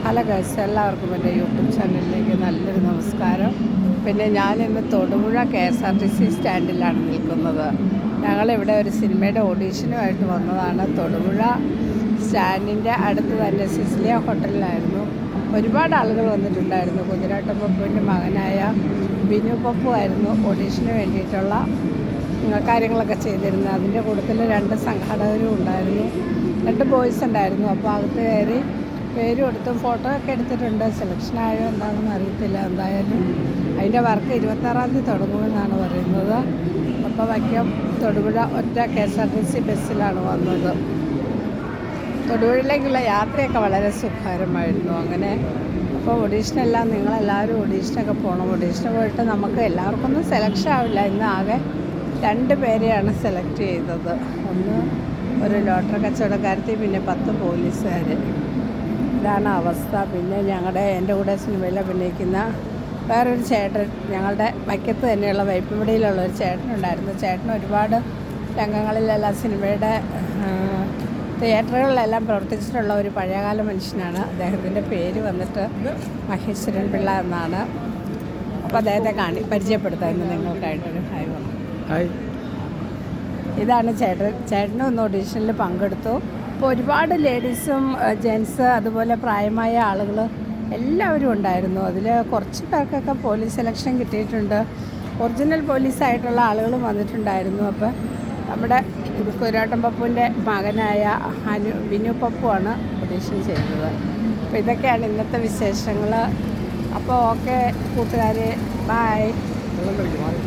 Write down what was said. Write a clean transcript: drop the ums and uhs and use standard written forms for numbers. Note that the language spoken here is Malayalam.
ഹലോ ഗൈസ്, എല്ലാവർക്കും എൻ്റെ യൂട്യൂബ് ചാനലിലേക്ക് നല്ലൊരു നമസ്കാരം. പിന്നെ ഞാനിന്ന് തൊടുപുഴ KSRTC സ്റ്റാൻഡിലാണ് നിൽക്കുന്നത്. ഞങ്ങളിവിടെ ഒരു സിനിമയുടെ ഓഡീഷനുമായിട്ട് വന്നതാണ്. തൊടുപുഴ സ്റ്റാൻഡിൻ്റെ അടുത്ത് തന്നെ സിസിലിയ ഹോട്ടലിലായിരുന്നു. ഒരുപാട് ആളുകൾ വന്നിട്ടുണ്ടായിരുന്നു. കുതിരാട്ടം പപ്പുവിൻ്റെ മകനായ ബിനു പപ്പു ആയിരുന്നു ഓഡീഷന് വേണ്ടിയിട്ടുള്ള കാര്യങ്ങളൊക്കെ ചെയ്തിരുന്നത്. അതിൻ്റെ കൂട്ടത്തിൽ 2 സംഘാടകരും ഉണ്ടായിരുന്നു, 2 ബോയ്സ് ഉണ്ടായിരുന്നു. അപ്പോൾ അകത്ത് കയറി പേര് കൊടുത്തും ഫോട്ടോ ഒക്കെ എടുത്തിട്ടുണ്ട്. സെലക്ഷനായോ എന്താണെന്ന് അറിയത്തില്ല. എന്തായാലും അതിൻ്റെ വർക്ക് 26-ാം തീയതി തുടങ്ങുമെന്നാണ് പറയുന്നത്. അപ്പോൾ വയ്ക്കം തൊടുപുഴ ഒറ്റ KSRTC ബസ്സിലാണ് വന്നത്. തൊടുപുഴയിലേക്കുള്ള യാത്രയൊക്കെ വളരെ സുഖകരമായിരുന്നു. അങ്ങനെ അപ്പോൾ ഓഡീഷനെല്ലാം നിങ്ങളെല്ലാവരും ഓഡീഷനൊക്കെ പോകണം. ഓഡീഷന് പോയിട്ട് നമുക്ക് എല്ലാവർക്കൊന്നും സെലക്ഷൻ ആവില്ല. ഇന്ന് ആകെ 2 പേരെയാണ് സെലക്ട് ചെയ്തത്. ഒന്ന് ഒരു ലോട്ടറി കച്ചവടക്കാരത്തി, പിന്നെ 10 പോലീസുകാർ. ഇതാണ് അവസ്ഥ. പിന്നെ എൻ്റെ കൂടെ സിനിമയിൽ അഭിനയിക്കുന്ന വേറൊരു ചേട്ടൻ, ഞങ്ങളുടെ വൈക്കത്ത് തന്നെയുള്ള വൈപ്പിമ്പടിയിലുള്ള ഒരു ചേട്ടനുണ്ടായിരുന്നു. ചേട്ടൻ ഒരുപാട് രംഗങ്ങളിലെല്ലാം സിനിമയുടെ തിയേറ്ററുകളിലെല്ലാം പ്രവർത്തിച്ചിട്ടുള്ള ഒരു പഴയകാല മനുഷ്യനാണ്. അദ്ദേഹത്തിൻ്റെ പേര് വന്നിട്ട് മഹേശ്വരൻ പിള്ള എന്നാണ്. അപ്പോൾ അദ്ദേഹത്തെ പരിചയപ്പെടുത്താമെന്ന് നിങ്ങൾക്കായിട്ടൊരു ഹായ് പറഞ്ഞു. ഇതാണ് ചേട്ടനും ഒന്ന് ഓഡീഷനിൽ പങ്കെടുത്തു. അപ്പോൾ ഒരുപാട് ലേഡീസും ജെൻസ് അതുപോലെ പ്രായമായ ആളുകൾ എല്ലാവരും ഉണ്ടായിരുന്നു. അതിൽ കുറച്ച് പേർക്കൊക്കെ പോലീസ് സെലക്ഷൻ കിട്ടിയിട്ടുണ്ട്. ഒറിജിനൽ പോലീസായിട്ടുള്ള ആളുകളും വന്നിട്ടുണ്ടായിരുന്നു. അപ്പോൾ നമ്മുടെ കുതിരാട്ടം പപ്പുവിൻ്റെ മകനായ ബിനു പപ്പുവാണ് ഓഡീഷൻ ചെയ്തത്. അപ്പോൾ ഇതൊക്കെയാണ് ഇന്നത്തെ വിശേഷങ്ങൾ. അപ്പോൾ ഓക്കെ കൂട്ടുകാരെ, ബായ്.